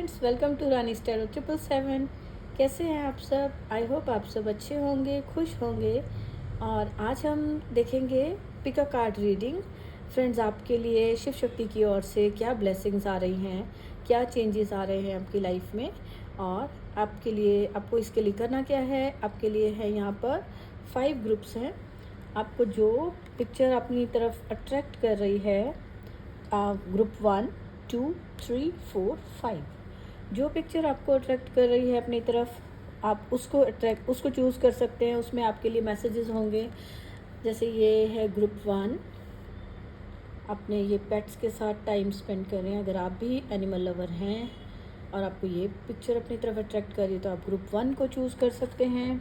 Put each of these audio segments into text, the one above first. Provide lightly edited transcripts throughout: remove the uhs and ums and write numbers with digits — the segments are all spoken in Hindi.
Friends, welcome to Rani style 777। कैसे हैं आप सब? आई होप आप सब अच्छे होंगे, खुश होंगे। और आज हम देखेंगे pick a card reading. Friends, आपके लिए शिव शक्ति की ओर से क्या ब्लेसिंग्स आ रही हैं, क्या चेंजेस आ रहे हैं आपकी लाइफ में, और आपके लिए आपको इसके लिए करना क्या है। आपके लिए है यहाँ पर 5 ग्रुप्स हैं। आपको जो पिक्चर अपनी तरफ अट्रैक्ट कर रही है, ग्रुप 1, 2, 3, 4, 5, जो पिक्चर आपको अट्रैक्ट कर रही है अपनी तरफ, आप उसको चूज़ कर सकते हैं। उसमें आपके लिए मैसेजेस होंगे। जैसे ये है ग्रुप 1, अपने ये पेट्स के साथ टाइम स्पेंड करें। अगर आप भी एनिमल लवर हैं और आपको ये पिक्चर अपनी तरफ अट्रैक्ट कर रही है तो आप ग्रुप 1 को चूज़ कर सकते हैं।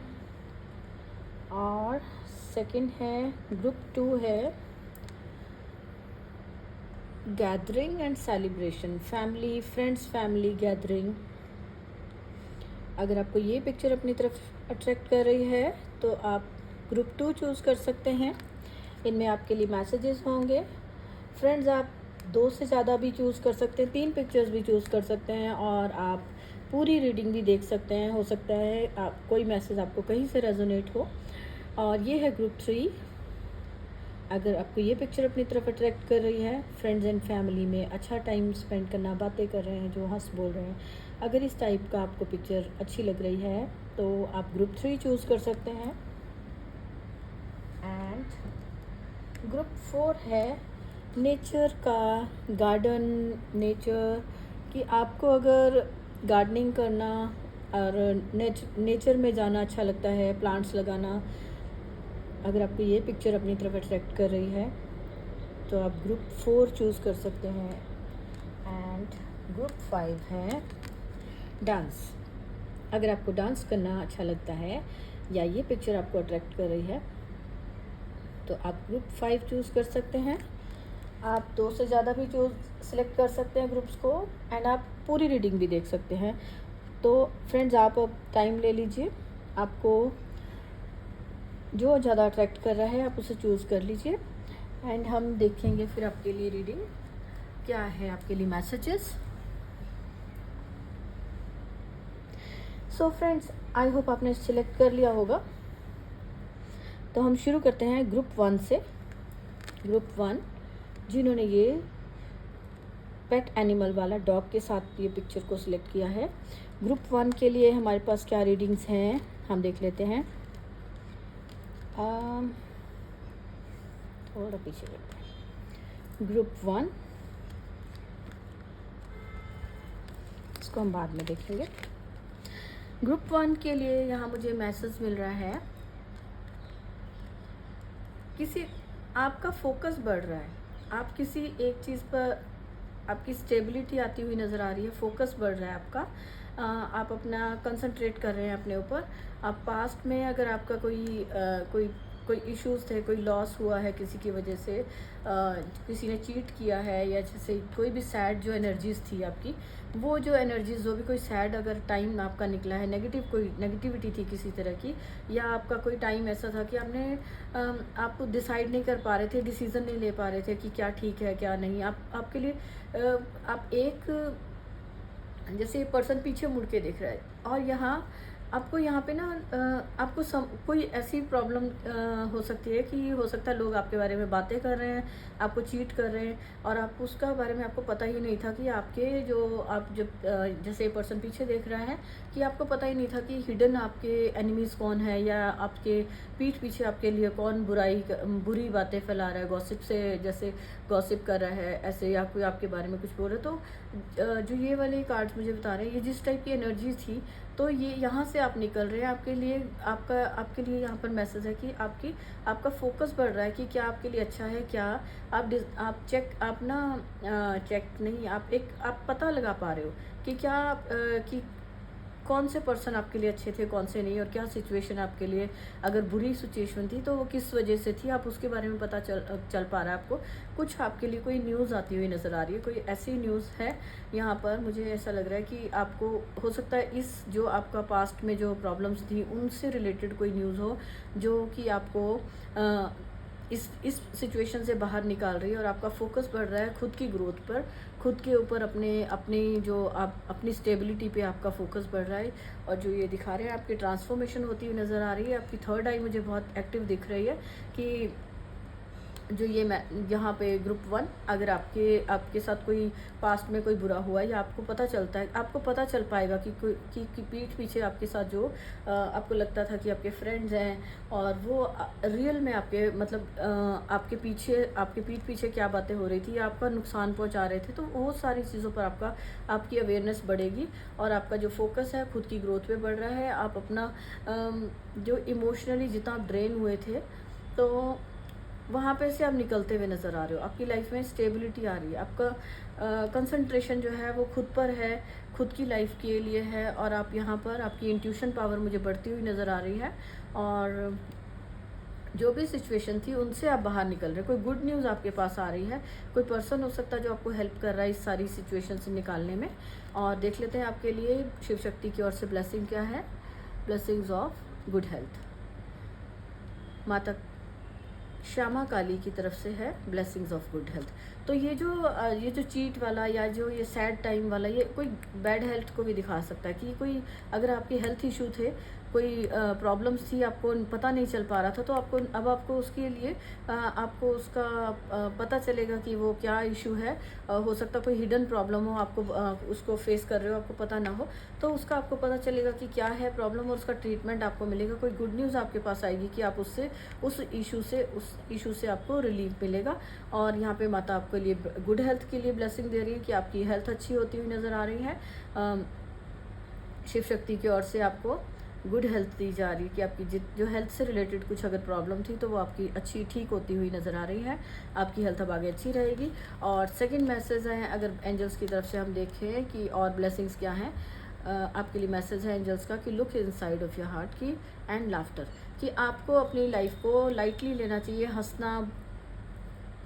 और सेकंड है ग्रुप 2 है gathering and celebration, family friends family gathering. अगर आपको ये पिक्चर अपनी तरफ अट्रैक्ट कर रही है तो आप ग्रुप 2 चूज़ कर सकते हैं। इनमें आपके लिए मैसेजेस होंगे। फ्रेंड्स, आप 2 से ज़्यादा भी चूज़ कर सकते हैं, 3 पिक्चर्स भी चूज़ कर सकते हैं, और आप पूरी रीडिंग भी देख सकते हैं। हो सकता है आप कोई मैसेज आपको कहीं से रेजोनेट हो। और ये है ग्रुप 3। अगर आपको ये पिक्चर अपनी तरफ अट्रैक्ट कर रही है, फ्रेंड्स एंड फैमिली में अच्छा टाइम स्पेंड करना, बातें कर रहे हैं, जो हंस बोल रहे हैं, अगर इस टाइप का आपको पिक्चर अच्छी लग रही है तो आप ग्रुप 3 चूज़ कर सकते हैं। एंड ग्रुप 4 है नेचर का, गार्डन, नेचर। कि आपको अगर गार्डनिंग करना और नेचर में जाना अच्छा लगता है, प्लांट्स लगाना, अगर आपको ये पिक्चर अपनी तरफ अट्रैक्ट कर रही है तो आप ग्रुप 4 चूज़ कर सकते हैं। एंड ग्रुप 5 है डांस। अगर आपको डांस करना अच्छा लगता है या ये पिक्चर आपको अट्रैक्ट कर रही है तो आप ग्रुप 5 चूज़ कर सकते हैं। आप 2 से ज़्यादा भी सिलेक्ट कर सकते हैं ग्रुप्स को, एंड आप पूरी रीडिंग भी देख सकते हैं। तो फ्रेंड्स, आप अब टाइम ले लीजिए, आपको जो ज़्यादा अट्रैक्ट कर रहा है आप उसे चूज़ कर लीजिए। एंड हम देखेंगे फिर आपके लिए रीडिंग क्या है, आपके लिए messages. So friends, I hope आपने सिलेक्ट कर लिया होगा। तो हम शुरू करते हैं ग्रुप 1 से। ग्रुप 1 जिन्होंने ये पेट एनिमल वाला डॉग के साथ ये पिक्चर को सिलेक्ट किया है, ग्रुप 1 के लिए हमारे पास क्या रीडिंग्स हैं हम देख लेते हैं। थोड़ा पीछे करते हैं। ग्रुप 1, इसको हम बाद में देखेंगे। ग्रुप 1 के लिए यहाँ मुझे मैसेज मिल रहा है, किसी आपका फोकस बढ़ रहा है, आप किसी एक चीज़ पर आपकी स्टेबिलिटी आती हुई नज़र आ रही है, फोकस बढ़ रहा है आपका। आप अपना कंसंट्रेट कर रहे हैं अपने ऊपर। आप पास्ट में अगर आपका कोई इश्यूज थे, कोई लॉस हुआ है किसी की वजह से, किसी ने चीट किया है, या जैसे कोई भी सैड जो एनर्जीज थी आपकी, वो जो एनर्जीज, जो भी कोई सैड अगर टाइम आपका निकला है, कोई नेगेटिविटी थी किसी तरह की, या आपका कोई टाइम ऐसा था कि आप डिसाइड नहीं कर पा रहे थे, डिसीजन नहीं ले पा रहे थे कि क्या ठीक है क्या नहीं। आपके लिए आप एक जैसे पर्सन पीछे मुड़ के देख रहा है, और यहाँ आपको यहाँ पे ना आपको कोई ऐसी प्रॉब्लम हो सकती है कि हो सकता है लोग आपके बारे में बातें कर रहे हैं, आपको चीट कर रहे हैं, और आप उसका बारे में आपको पता ही नहीं था कि आपके जो आप जब जैसे पर्सन पीछे देख रहा है, कि आपको पता ही नहीं था कि हिडन आपके एनिमीज़ कौन है, या आपके पीठ पीछे आपके लिए कौन बुरी बातें फैला रहा है, गॉसिप से जैसे गॉसिप कर रहा है ऐसे, या कोई आपके बारे में कुछ बोल रहा है। तो जो ये वाले कार्ड्स मुझे बता रहे हैं, ये जिस टाइप की एनर्जी थी, तो ये यहाँ से आप निकल रहे हैं। आपके लिए यहाँ पर मैसेज है कि आपका फोकस बढ़ रहा है कि क्या आपके लिए अच्छा है, क्या आप पता लगा पा रहे हो कि कि कौन से पर्सन आपके लिए अच्छे थे, कौन से नहीं, और क्या सिचुएशन आपके लिए अगर बुरी सिचुएशन थी तो वो किस वजह से थी, आप उसके बारे में पता चल पा रहा है आपको। कुछ आपके लिए कोई न्यूज़ आती हुई नज़र आ रही है, कोई ऐसी न्यूज़ है यहाँ पर। मुझे ऐसा लग रहा है कि आपको हो सकता है इस जो आपका पास्ट में जो प्रॉब्लम्स थी उनसे रिलेटेड कोई न्यूज़ हो, जो कि आपको इस सिचुएशन से बाहर निकाल रही है, और आपका फोकस बढ़ रहा है खुद की ग्रोथ पर। खुद के ऊपर अपनी जो आप अपनी स्टेबिलिटी पे आपका फोकस बढ़ रहा है। और जो ये दिखा रहे हैं आपकी ट्रांसफॉर्मेशन होती हुई नज़र आ रही है। आपकी थर्ड आई मुझे बहुत एक्टिव दिख रही है कि जो ये मैं यहाँ पे ग्रुप 1, अगर आपके साथ कोई पास्ट में कोई बुरा हुआ है या आपको पता चलता है, आपको पता चल पाएगा कि कोई कि पीठ पीछे आपके साथ जो आपको लगता था कि आपके फ्रेंड्स हैं और वो रियल में आपके मतलब आपके पीठ पीछे क्या बातें हो रही थी या आपका नुकसान पहुंचा रहे थे, तो वो सारी चीज़ों पर आपकी अवेयरनेस बढ़ेगी और आपका जो फोकस है खुद की ग्रोथ पे बढ़ रहा है। आप अपना जो इमोशनली जितना आप ड्रेन हुए थे, तो वहाँ पे से आप निकलते हुए नज़र आ रहे हो। आपकी लाइफ में स्टेबिलिटी आ रही है। आपका कंसंट्रेशन जो है वो खुद पर है, खुद की लाइफ के लिए है। और आप यहाँ पर आपकी इंट्यूशन पावर मुझे बढ़ती हुई नज़र आ रही है। और जो भी सिचुएशन थी उनसे आप बाहर निकल रहे हो। कोई गुड न्यूज़ आपके पास आ रही है, कोई पर्सन हो सकता है जो आपको हेल्प कर रहा है इस सारी सिचुएशन से निकालने में। और देख लेते हैं आपके लिए शिव शक्ति की ओर से ब्लेसिंग क्या है। ब्लेसिंग्स ऑफ गुड हेल्थ, माता श्यामा काली की तरफ से है ब्लेसिंग्स ऑफ गुड हेल्थ। तो ये जो चीट वाला या जो ये सैड टाइम वाला, ये कोई बैड हेल्थ को भी दिखा सकता है कि कोई अगर आपके हेल्थ इशू थे, कोई प्रॉब्लम्स थी, आपको पता नहीं चल पा रहा था, तो आपको उसके लिए आपको उसका पता चलेगा कि वो क्या इशू है। हो सकता है कोई हिडन प्रॉब्लम हो, आपको उसको फेस कर रहे हो, आपको पता ना हो, तो उसका आपको पता चलेगा कि क्या है प्रॉब्लम और उसका ट्रीटमेंट आपको मिलेगा। कोई गुड न्यूज़ आपके पास आएगी कि आप उस इशू से आपको रिलीफ मिलेगा। और यहाँ पे माता आपके लिए गुड हेल्थ के लिए ब्लेसिंग दे रही है कि आपकी हेल्थ अच्छी होती हुई नज़र आ रही है। शिव शक्ति की ओर से आपको गुड हेल्थ दी जा रही है कि आपकी जो हेल्थ से रिलेटेड कुछ अगर प्रॉब्लम थी तो वो आपकी अच्छी ठीक होती हुई नज़र आ रही है। आपकी हेल्थ अब आगे अच्छी रहेगी। और सेकंड मैसेज है, अगर एंजल्स की तरफ से हम देखें कि और ब्लेसिंग्स क्या हैं आपके लिए, मैसेज है एंजल्स का कि look inside of your heart की एंड लाफ्टर, कि आपको अपनी लाइफ को लाइटली लेना चाहिए। हंसना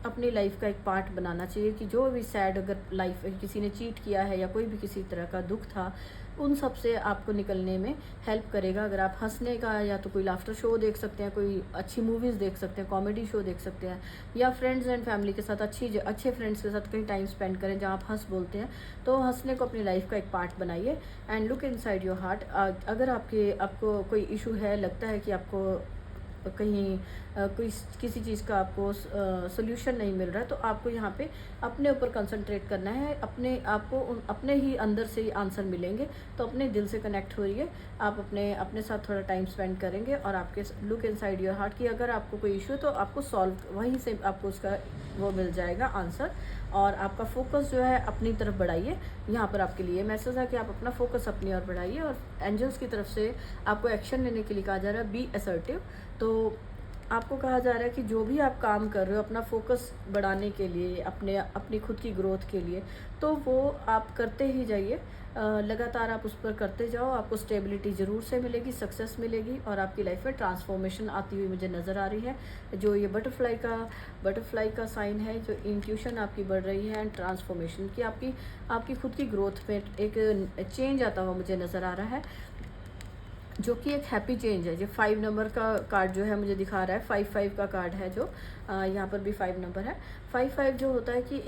अपनी लाइफ का एक पार्ट बनाना चाहिए कि जो भी सैड अगर लाइफ किसी ने चीट किया है या कोई भी किसी तरह का दुख था, उन सब से आपको निकलने में हेल्प करेगा। अगर आप हंसने का या तो कोई लाफ्टर शो देख सकते हैं, कोई अच्छी मूवीज़ देख सकते हैं, कॉमेडी शो देख सकते हैं, या फ्रेंड्स एंड फैमिली के साथ अच्छे फ्रेंड्स के साथ कहीं टाइम स्पेंड करें जहाँ आप हंस बोलते हैं, तो हंसने को अपनी लाइफ का एक पार्ट बनाइए। And look inside your heart. अगर आपको कोई इशू है, लगता है कि आपको कहीं कोई किसी चीज़ का आपको सोल्यूशन नहीं मिल रहा है, तो आपको यहाँ पे अपने ऊपर कंसंट्रेट करना है। अपने ही अंदर से ही आंसर मिलेंगे। तो अपने दिल से कनेक्ट होइए, आप अपने साथ थोड़ा टाइम स्पेंड करेंगे और आपके लुक इनसाइड योर हार्ट कि अगर आपको कोई इशू है तो आपको सॉल्व वहीं से आपको उसका वो मिल जाएगा आंसर। और आपका फोकस जो है अपनी तरफ बढ़ाइए। यहाँ पर आपके लिए मैसेज है कि आप अपना फोकस अपनी ओर बढ़ाइए। और एंजल्स की तरफ से आपको एक्शन लेने के लिए कहा जा रहा है, बी असर्टिव। तो आपको कहा जा रहा है कि जो भी आप काम कर रहे हो अपना फोकस बढ़ाने के लिए, अपनी खुद की ग्रोथ के लिए, तो वो आप करते ही जाइए। लगातार आप उस पर करते जाओ, आपको स्टेबिलिटी ज़रूर से मिलेगी, सक्सेस मिलेगी और आपकी लाइफ में ट्रांसफॉर्मेशन आती हुई मुझे नज़र आ रही है। जो ये बटरफ्लाई का साइन है, जो इंट्यूशन आपकी बढ़ रही है एंड ट्रांसफॉर्मेशन की, आपकी खुद की ग्रोथ में एक चेंज आता हुआ मुझे नज़र आ रहा है, जो कि एक हैप्पी चेंज है। जो 5 नंबर का कार्ड जो है मुझे दिखा रहा है, 5 का कार्ड है जो यहाँ पर भी 5 नंबर है। 5 जो होता है कि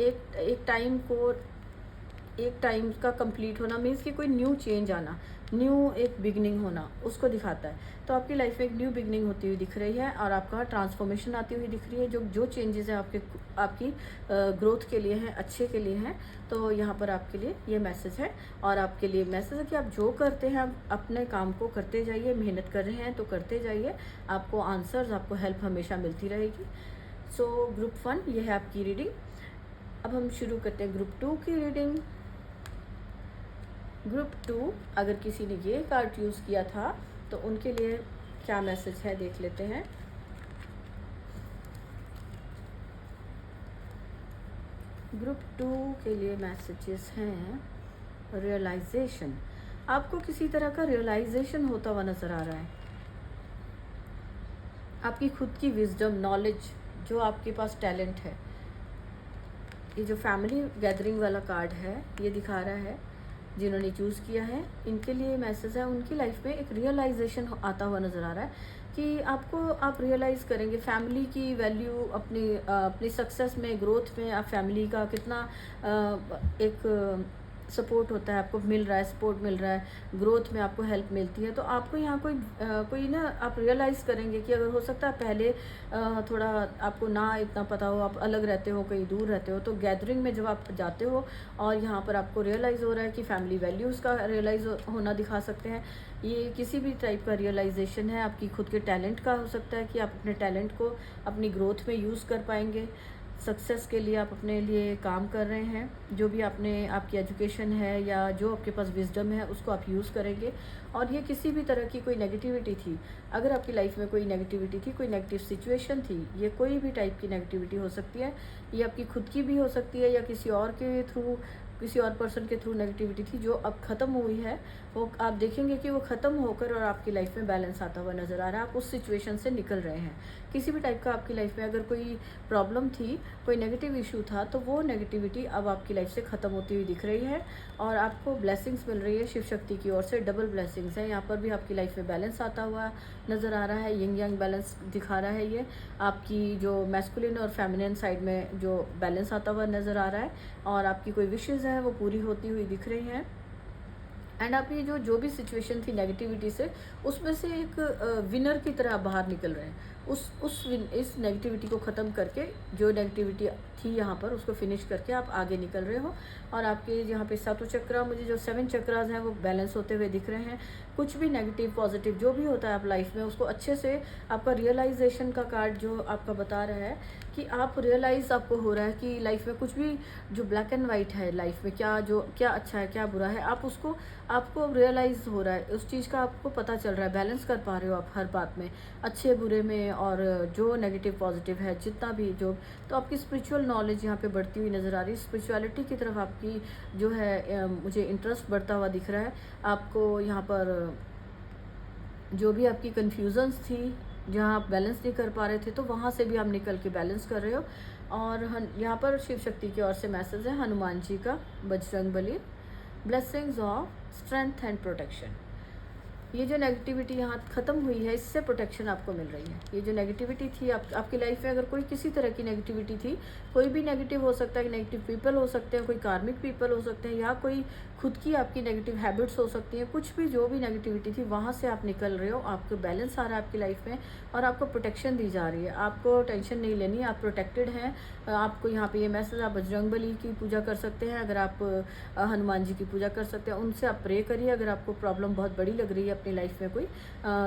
एक टाइम का कंप्लीट होना, मीन्स कि कोई न्यू चेंज आना, न्यू एक बिगनिंग होना, उसको दिखाता है। तो आपकी लाइफ में एक न्यू बिगनिंग होती हुई दिख रही है और आपका ट्रांसफॉर्मेशन आती हुई दिख रही है। जो चेंजेस हैं आपकी ग्रोथ के लिए हैं, अच्छे के लिए हैं। तो यहाँ पर आपके लिए ये मैसेज है। और आपके लिए मैसेज है कि आप जो करते हैं, आप अपने काम को करते जाइए, मेहनत कर रहे हैं तो करते जाइए, आपको आंसर्स, आपको हेल्प हमेशा मिलती रहेगी। सो ग्रुप 1 ये है आपकी रीडिंग। अब हम शुरू करते हैं ग्रुप 2 की रीडिंग। ग्रुप 2, अगर किसी ने ये कार्ड यूज़ किया था तो उनके लिए क्या मैसेज है देख लेते हैं। ग्रुप 2 के लिए मैसेजेस हैं रियलाइजेशन। आपको किसी तरह का रियलाइजेशन होता हुआ नज़र आ रहा है। आपकी खुद की विजडम, नॉलेज, जो आपके पास टैलेंट है। ये जो फैमिली गैदरिंग वाला कार्ड है ये दिखा रहा है जिन्होंने चूज़ किया है, इनके लिए मैसेज है, उनकी लाइफ में एक रियलाइजेशन आता हुआ नज़र आ रहा है कि आप रियलाइज़ करेंगे फैमिली की वैल्यू, अपनी सक्सेस में, ग्रोथ में आप फैमिली का कितना एक सपोर्ट होता है, आपको मिल रहा है, सपोर्ट मिल रहा है, ग्रोथ में आपको हेल्प मिलती है। तो आपको यहाँ कोई ना आप रियलाइज़ करेंगे कि अगर हो सकता है पहले थोड़ा आपको ना इतना पता हो, आप अलग रहते हो, कहीं दूर रहते हो, तो गैदरिंग में जब आप जाते हो और यहाँ पर आपको रियलाइज़ हो रहा है कि फैमिली वैल्यूज़ का रियलाइज़ होना दिखा सकते हैं। ये किसी भी टाइप का रियलाइजेशन है, आपकी खुद के टैलेंट का हो सकता है कि आप अपने टैलेंट को अपनी ग्रोथ में यूज़ कर पाएंगे। सक्सेस के लिए आप अपने लिए काम कर रहे हैं, जो भी आपकी एजुकेशन है या जो आपके पास विजडम है उसको आप यूज़ करेंगे। और ये किसी भी तरह की कोई नेगेटिविटी थी, अगर आपकी लाइफ में कोई नेगेटिविटी थी, कोई नेगेटिव सिचुएशन थी, ये कोई भी टाइप की नेगेटिविटी हो सकती है, ये आपकी खुद की भी हो सकती है या किसी और के थ्रू, किसी और पर्सन के थ्रू नेगेटिविटी थी जो अब ख़त्म हुई है, वो आप देखेंगे कि वो ख़त्म होकर और आपकी लाइफ में बैलेंस आता हुआ नज़र आ रहा है। आप उस सिचुएशन से निकल रहे हैं। किसी भी टाइप का आपकी लाइफ में अगर कोई प्रॉब्लम थी, कोई नेगेटिव इशू था, तो वो नेगेटिविटी अब आपकी लाइफ से ख़त्म होती हुई दिख रही है और आपको ब्लेसिंग्स मिल रही है शिव शक्ति की ओर से। डबल ब्लेसिंग्स है, यहाँ पर भी आपकी लाइफ में बैलेंस आता हुआ नज़र आ रहा है। यिंग यांग बैलेंस दिखा रहा है, ये आपकी जो मैस्कुलिन और फेमिनिन साइड में जो बैलेंस आता हुआ नज़र आ रहा है और आपकी कोई विशेज़ हैं वो पूरी होती हुई दिख रही हैं। एंड आप ये जो भी सिचुएशन थी नेगेटिविटी से, उसमें से एक विनर की तरह आप बाहर निकल रहे हैं। इस नेगेटिविटी को ख़त्म करके, जो नेगेटिविटी थी यहाँ पर उसको फिनिश करके आप आगे निकल रहे हो और आपके यहाँ पे सातों चक्रा, मुझे जो 7 चक्रास हैं वो बैलेंस होते हुए दिख रहे हैं। कुछ भी नेगेटिव पॉजिटिव जो भी होता है आप लाइफ में, उसको अच्छे से आपका रियलाइजेशन का कार्ड जो आपका बता रहा है कि आप रियलाइज़ आपको हो रहा है कि लाइफ में कुछ भी जो ब्लैक एंड वाइट है लाइफ में, क्या अच्छा है, क्या बुरा है, आपको रियलाइज़ हो रहा है, उस चीज़ का आपको पता चल रहा है, बैलेंस कर पा रहे हो आप हर बात में, अच्छे बुरे में, और जो नेगेटिव पॉजिटिव है जितना भी जो, तो आपकी स्पिरिचुअल नॉलेज यहाँ पे बढ़ती हुई नज़र आ रही है। स्पिरिचुअलिटी की तरफ आपकी जो है मुझे इंटरेस्ट बढ़ता हुआ दिख रहा है। आपको यहाँ पर जो भी आपकी कन्फ्यूज़न्स थी, जहाँ आप बैलेंस नहीं कर पा रहे थे, तो वहाँ से भी आप निकल के बैलेंस कर रहे हो। और यहाँ पर शिव शक्ति की ओर से मैसेज है, हनुमान जी का, Bajrangbali, blessings of strength and protection. ये जो नेगेटिविटी यहाँ ख़त्म हुई है, इससे प्रोटेक्शन आपको मिल रही है। ये जो नेगेटिविटी थी आपकी लाइफ में, अगर कोई किसी तरह की नेगेटिविटी थी, कोई भी नेगेटिव हो सकता है, नेगेटिव पीपल हो सकते हैं, कोई कार्मिक पीपल हो सकते हैं, या कोई खुद की आपकी नेगेटिव हैबिट्स हो सकती हैं, कुछ भी जो भी नेगेटिविटी थी वहाँ से आप निकल रहे हो, आपको बैलेंस आ रहा है आपकी लाइफ में और आपको प्रोटेक्शन दी जा रही है। आपको टेंशन नहीं लेनी, आप प्रोटेक्टेड हैं। आपको यहाँ पे ये मैसेज, आप बजरंगबली की पूजा कर सकते हैं, अगर आप हनुमान जी की पूजा कर सकते हैं, उनसे आप प्रे करिए। अगर आपको प्रॉब्लम बहुत बड़ी लग रही है अपनी लाइफ में कोई,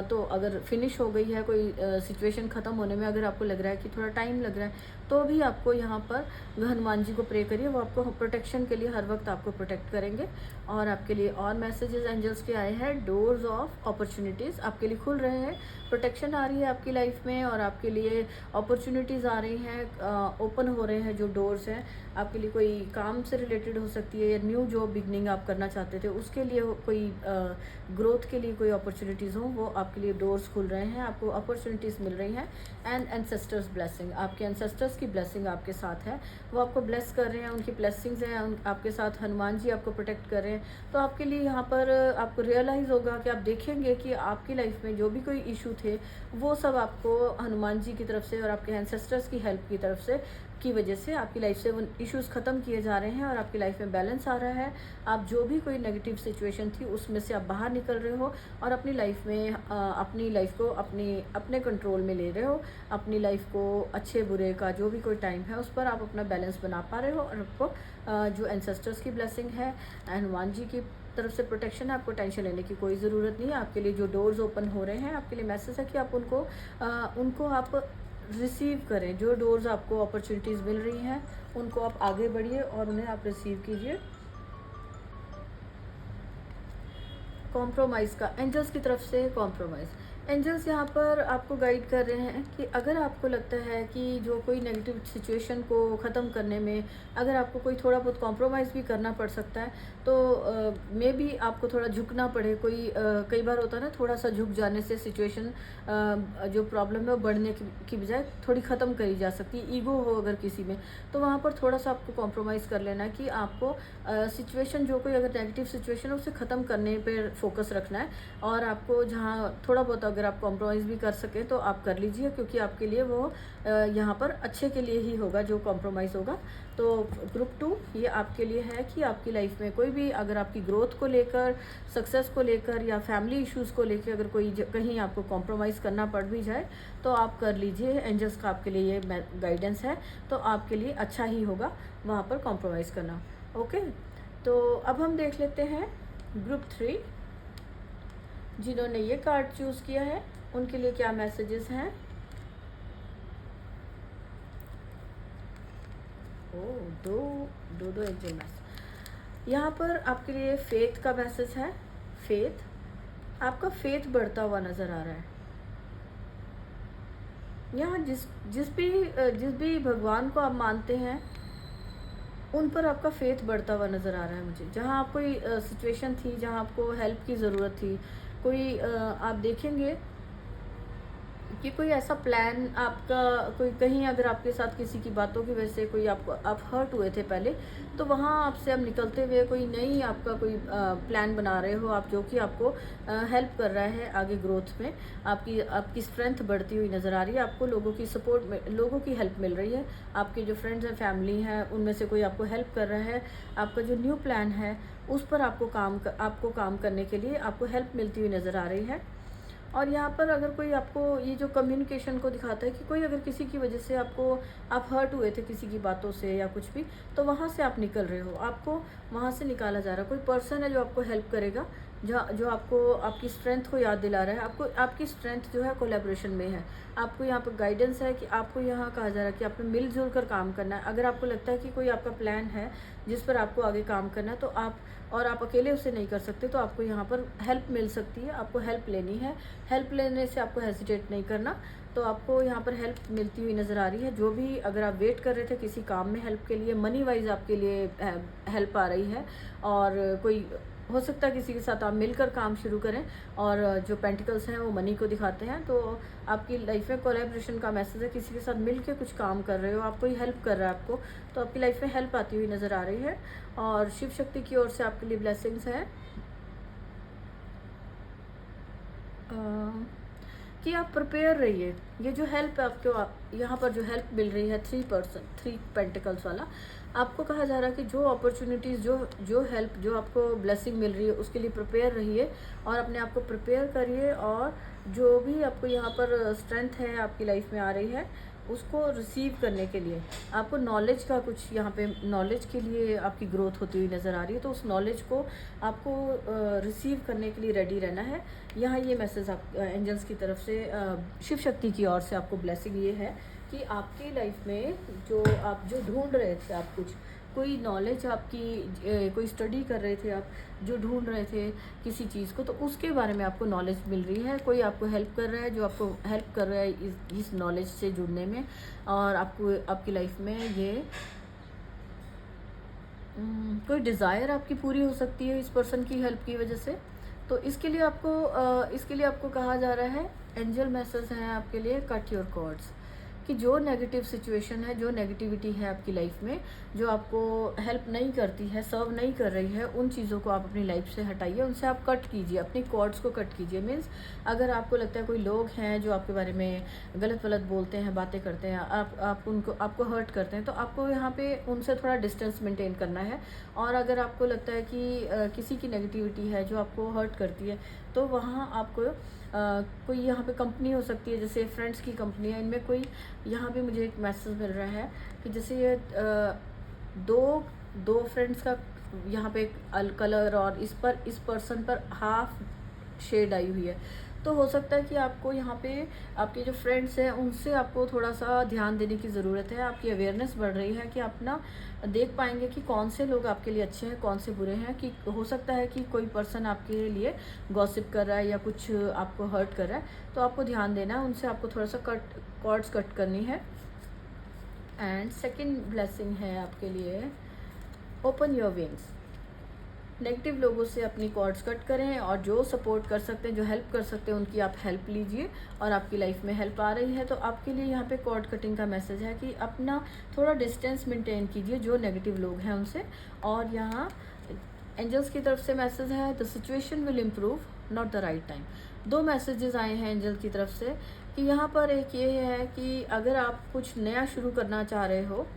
तो अगर फिनिश हो गई है कोई सिचुएशन ख़त्म होने में, अगर आपको लग रहा है कि थोड़ा टाइम लग रहा है, तो भी आपको यहाँ पर हनुमान जी को प्रे करिए, वो आपको प्रोटेक्शन के लिए हर वक्त आपको प्रोटेक्ट करेंगे। और आपके लिए और मैसेजेस एंजल्स के आए हैं, डोर्स ऑफ अपॉर्चुनिटीज़ आपके लिए खुल रहे हैं, प्रोटेक्शन आ रही है आपकी लाइफ में और आपके लिए अपॉर्चुनिटीज़ आ रही हैं, ओपन हो रहे हैं जो डोर्स हैं आपके लिए। कोई काम से रिलेटेड हो सकती है, या न्यू जॉब बिगनिंग आप करना चाहते थे, उसके लिए कोई ग्रोथ के लिए कोई अपॉर्चुनिटीज़ हो, वो आपके लिए डोर्स खुल रहे हैं, आपको अपॉर्चुनिटीज़ मिल रही हैं। एंड एंसेस्टर्स ब्लेसिंग, आपके एंसेस्टर्स की ब्लेसिंग आपके साथ है, वो आपको ब्लेस कर रहे हैं, उनकी ब्लेसिंग्स हैं आपके साथ। हनुमान जी आपको प्रोटेक्ट कर रहे हैं। तो आपके लिए यहाँ पर आपको रियलाइज़ होगा कि आप देखेंगे कि आपकी लाइफ में जो भी कोई इशू थे, वो सब आपको हनुमान जी की तरफ से और आपके एंसेस्टर्स की हेल्प की तरफ से की वजह से आपकी लाइफ से वो इश्यूज़ ख़त्म किए जा रहे हैं और आपकी लाइफ में बैलेंस आ रहा है। आप जो भी कोई नेगेटिव सिचुएशन थी उसमें से आप बाहर निकल रहे हो और अपनी लाइफ में अपनी लाइफ को अपने कंट्रोल में ले रहे हो। अपनी लाइफ को अच्छे बुरे का जो भी कोई टाइम है उस पर आप अपना बैलेंस बना पा रहे हो और आपको जो एंसेस्टर्स की ब्लेसिंग है, हनुमान जी की तरफ से प्रोटेक्शन है, आपको टेंशन लेने की कोई ज़रूरत नहीं है। आपके लिए जो डोर्स ओपन हो रहे हैं, आपके लिए मैसेज है कि आप उनको आप रिसीव करें। जो डोर्स आपको अपॉर्चुनिटीज़ मिल रही हैं उनको आप आगे बढ़िए और उन्हें आप रिसीव कीजिए। कॉम्प्रोमाइज़ का एंजल्स की तरफ से कॉम्प्रोमाइज़, एंजल्स यहाँ पर आपको गाइड कर रहे हैं कि अगर आपको लगता है कि जो कोई नेगेटिव सिचुएशन को ख़त्म करने में अगर आपको कोई थोड़ा बहुत कॉम्प्रोमाइज़ भी करना पड़ सकता है, तो मे बी आपको थोड़ा झुकना पड़े। कई बार होता है ना, थोड़ा सा झुक जाने से सिचुएशन जो प्रॉब्लम है वो बढ़ने की बजाय थोड़ी ख़त्म करी जा सकती है। ईगो हो अगर किसी में, तो वहाँ पर थोड़ा सा आपको कॉम्प्रोमाइज़ कर लेना है कि आपको सिचुएशन जो कोई अगर नेगेटिव सिचुएशन है उसे ख़त्म करने पर फोकस रखना है। और आपको जहाँ थोड़ा बहुत अगर आप कॉम्प्रोमाइज़ भी कर सकें तो आप कर लीजिए, क्योंकि आपके लिए वो यहाँ पर अच्छे के लिए ही होगा जो कॉम्प्रोमाइज़ होगा। तो ग्रुप 2 ये आपके लिए है कि आपकी लाइफ में कोई भी अगर आपकी ग्रोथ को लेकर, सक्सेस को लेकर या फैमिली इश्यूज़ को लेकर अगर कोई कहीं आपको कॉम्प्रोमाइज़ करना पड़ भी जाए तो आप कर लीजिए। एंजल्स का आपके लिए ये गाइडेंस है, तो आपके लिए अच्छा ही होगा वहाँ पर कॉम्प्रोमाइज़ करना। ओके, तो अब हम देख लेते हैं ग्रुप 3 जिन्होंने ये कार्ड चूज़ किया है उनके लिए क्या मैसेजेस हैं। दो एंजल मैसेज यहाँ पर आपके लिए फेथ का मैसेज है। फेथ, आपका फेथ बढ़ता हुआ नज़र आ रहा है। यहाँ जिस भी भगवान को आप मानते हैं उन पर आपका फेथ बढ़ता हुआ नज़र आ रहा है मुझे। जहाँ आप कोई सिचुएशन थी जहाँ आपको हेल्प की ज़रूरत थी, आप देखेंगे कि कोई ऐसा प्लान आपका, कोई कहीं अगर आपके साथ किसी की बातों की वजह से कोई आप हर्ट हुए थे पहले, तो वहाँ आपसे अब निकलते हुए कोई नई आपका कोई प्लान बना रहे हो आप, जो कि आपको हेल्प कर रहा है आगे ग्रोथ में। आपकी स्ट्रेंथ बढ़ती हुई नज़र आ रही है। आपको लोगों की सपोर्ट में, लोगों की हेल्प मिल रही है। आपके जो फ्रेंड्स हैं, फैमिली हैं, उनमें से कोई आपको हेल्प कर रहा है। आपका जो न्यू प्लान है उस पर आपको काम करने के लिए आपको हेल्प मिलती हुई नज़र आ रही है। और यहाँ पर अगर कोई आपको ये जो कम्युनिकेशन को दिखाता है कि कोई अगर किसी की वजह से आप हर्ट हुए थे किसी की बातों से या कुछ भी, तो वहाँ से आप निकल रहे हो, आपको वहाँ से निकाला जा रहा है। कोई पर्सन है जो आपको हेल्प करेगा, जो आपको आपकी स्ट्रेंथ को याद दिला रहा है। आपकी स्ट्रेंथ जो है कोलैबोरेशन में है। आपको यहाँ पर गाइडेंस है कि आपको यहाँ कहा जा रहा है कि आपको मिलजुल कर काम करना है। अगर आपको लगता है कि कोई आपका प्लान है जिस पर आपको आगे काम करना है, तो आप अकेले उसे नहीं कर सकते, तो आपको यहाँ पर हेल्प मिल सकती है। आपको हेल्प लेनी है, हेल्प लेने से आपको हेजिटेट नहीं करना। तो आपको यहाँ पर हेल्प मिलती हुई नज़र आ रही है। जो भी अगर आप वेट कर रहे थे किसी काम में हेल्प के लिए, मनी वाइज आपके लिए हेल्प आ रही है। और कोई हो सकता है किसी के साथ आप मिलकर काम शुरू करें। और जो पेंटिकल्स हैं वो मनी को दिखाते हैं, तो आपकी लाइफ में कोलैबोरेशन का मैसेज है। किसी के साथ मिल के कुछ काम कर रहे हो, आप कोई हेल्प कर रहा है आपको, तो आपकी लाइफ में हेल्प आती हुई नज़र आ रही है। और शिव शक्ति की ओर से आपके लिए ब्लेसिंग्स हैं कि आप प्रिपेयर रहिए। ये जो हेल्प आपको यहाँ पर जो हेल्प मिल रही है 3 पेंटिकल्स वाला, आपको कहा जा रहा है कि जो अपॉर्चुनिटीज़, जो हेल्प, जो आपको ब्लेसिंग मिल रही है उसके लिए प्रिपेयर रहिए और अपने आप को प्रिपेयर करिए। और जो भी आपको यहाँ पर स्ट्रेंथ है आपकी लाइफ में आ रही है उसको रिसीव करने के लिए आपको नॉलेज का कुछ यहाँ पे, नॉलेज के लिए आपकी ग्रोथ होती हुई नज़र आ रही है। तो उस नॉलेज को आपको रिसीव करने के लिए रेडी रहना है। यहाँ ये मैसेज आप एंजल्स की तरफ से, शिव शक्ति की ओर से आपको ब्लेसिंग ये है कि आपकी लाइफ में आप जो ढूंढ रहे थे, आप कोई नॉलेज आपकी, कोई स्टडी कर रहे थे आप, जो ढूंढ रहे थे किसी चीज़ को, तो उसके बारे में आपको नॉलेज मिल रही है। कोई आपको हेल्प कर रहा है, जो आपको हेल्प कर रहा है इस नॉलेज से जुड़ने में। और आपकी लाइफ में ये कोई डिज़ायर आपकी पूरी हो सकती है इस पर्सन की हेल्प की वजह से। तो इसके लिए आपको कहा जा रहा है, एंजल मैसेज हैं आपके लिए, कट योर कॉर्ड्स, कि जो नेगेटिव सिचुएशन है, जो नेगेटिविटी है आपकी लाइफ में, जो आपको हेल्प नहीं करती है, सर्व नहीं कर रही है, उन चीज़ों को आप अपनी लाइफ से हटाइए, उनसे आप कट कीजिए, अपनी कॉर्ड्स को कट कीजिए। मीन्स अगर आपको लगता है कोई लोग हैं जो आपके बारे में गलत बोलते हैं, बातें करते हैं, आपको हर्ट करते हैं, तो आपको यहाँ पे उनसे थोड़ा डिस्टेंस मेंटेन करना है। और अगर आपको लगता है कि किसी की नेगेटिविटी है जो आपको हर्ट करती है, तो वहाँ आपको कोई यहाँ पे कंपनी हो सकती है, जैसे फ्रेंड्स की कंपनी है, इनमें कोई, यहाँ पे मुझे एक मैसेज मिल रहा है कि जैसे ये दो फ्रेंड्स का यहाँ पे कलर, और इस पर्सन पर हाफ शेड आई हुई है। तो हो सकता है कि आपको यहाँ पे आपके जो फ्रेंड्स हैं उनसे आपको थोड़ा सा ध्यान देने की ज़रूरत है। आपकी अवेयरनेस बढ़ रही है कि आप ना देख पाएंगे कि कौन से लोग आपके लिए अच्छे हैं, कौन से बुरे हैं। कि हो सकता है कि कोई पर्सन आपके लिए गॉसिप कर रहा है या कुछ आपको हर्ट कर रहा है, तो आपको ध्यान देना है, उनसे आपको थोड़ा सा कॉर्ड्स कट करनी है। एंड सेकेंड ब्लेसिंग है आपके लिए, ओपन योर विंग्स। नेगेटिव लोगों से अपनी कॉर्ड्स कट करें और जो सपोर्ट कर सकते हैं, जो हेल्प कर सकते हैं, उनकी आप हेल्प लीजिए। और आपकी लाइफ में हेल्प आ रही है तो आपके लिए यहाँ पे कॉर्ड कटिंग का मैसेज है कि अपना थोड़ा डिस्टेंस मेंटेन कीजिए जो नेगेटिव लोग हैं उनसे। और यहाँ एंजल्स की तरफ से मैसेज है, the situation will improve, not the right time. दो मैसेजेस आए हैं एंजल की तरफ से कि यहाँ पर एक ये है कि अगर आप कुछ नया शुरू करना चाह रहे हो,